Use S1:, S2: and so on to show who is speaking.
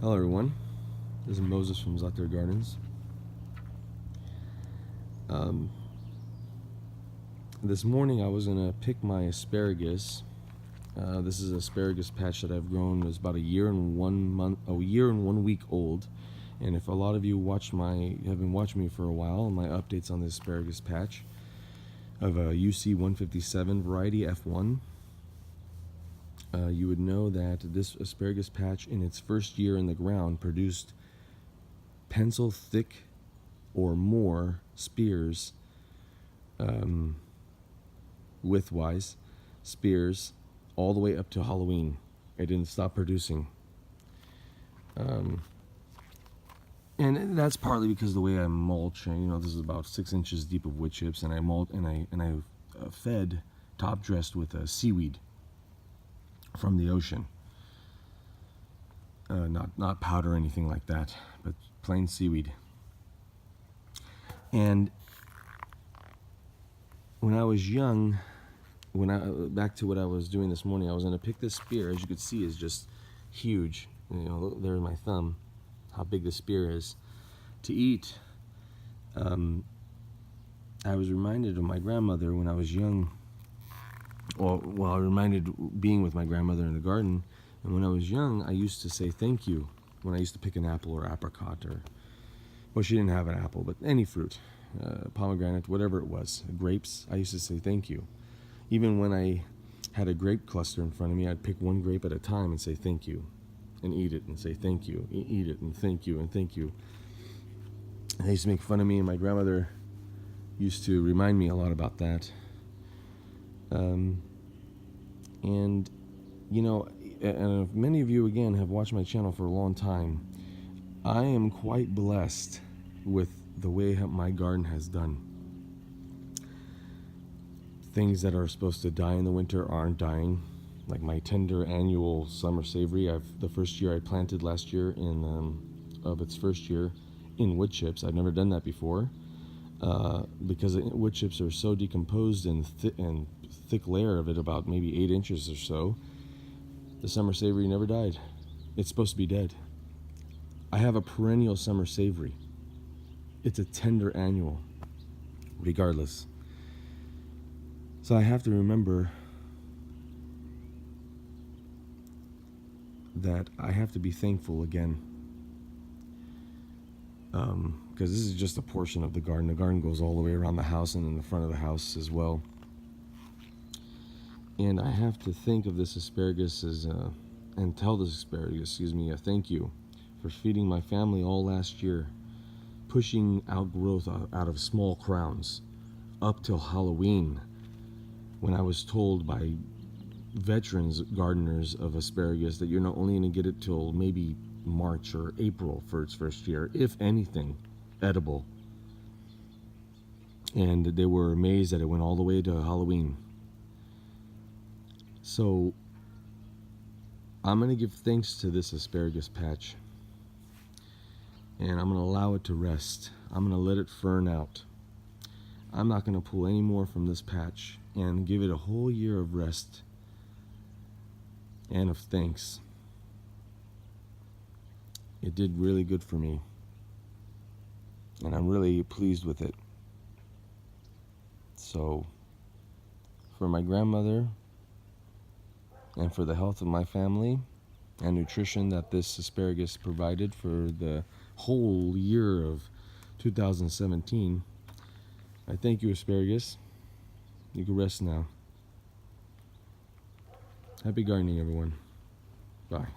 S1: Hello everyone, this is Moses from Zaatar Gardens. This morning I was going to pick my asparagus. This is an asparagus patch that I've grown. It's about a year and 1 week old. And if a lot of you have been watching me for a while, my updates on the asparagus patch of a UC 157 variety F1, you would know that this asparagus patch in its first year in the ground produced pencil thick or more spears, widthwise spears, all the way up to Halloween. It didn't stop producing. And that's partly because of the way I mulch. You know, this is about 6 inches deep of wood chips, and I fed top dressed with seaweed from the ocean. Not powder or anything like that, but plain seaweed. And when I was young, back to what I was doing this morning, I was going to pick this spear. As you can see, is just huge. You know, there's my thumb, how big the spear is. To eat, I was reminded of my grandmother when I was young. Well, I reminded being with my grandmother in the garden. And when I was young, I used to say thank you when I used to pick an apple or apricot, or, well, she didn't have an apple, but any fruit, pomegranate, whatever it was, grapes, I used to say thank you. Even when I had a grape cluster in front of me, I'd pick one grape at a time and say thank you, and eat it and say thank you, eat it and thank you and thank you. And they used to make fun of me, and my grandmother used to remind me a lot about that. And you know, and if many of you again have watched my channel for a long time, I am quite blessed with the way my garden has done. Things that are supposed to die in the winter aren't dying, like my tender annual summer savory. The first year I planted last year of its first year in wood chips. I've never done that before, because wood chips are so decomposed and thick layer of it, about maybe 8 inches or so. The summer savory never died. It's supposed to be dead. I have a perennial summer savory. It's a tender annual, regardless. So I have to remember that I have to be thankful again, because this is just a portion of the garden. The garden goes all the way around the house and in the front of the house as well. And I have to think of this asparagus and tell this asparagus, a thank you for feeding my family all last year, pushing outgrowth out of small crowns up till Halloween, when I was told by veterans gardeners of asparagus that you're not only going to get it till maybe March or April for its first year, if anything, edible. And they were amazed that it went all the way to Halloween. So I'm going to give thanks to this asparagus patch, and I'm going to allow it to rest. I'm going to let it fern out. I'm not going to pull any more from this patch, and give it a whole year of rest and of thanks. It did really good for me, and I'm really pleased with it. So for my grandmother, and for the health of my family and nutrition that this asparagus provided for the whole year of 2017, I thank you, asparagus. You can rest now. Happy gardening, everyone. Bye.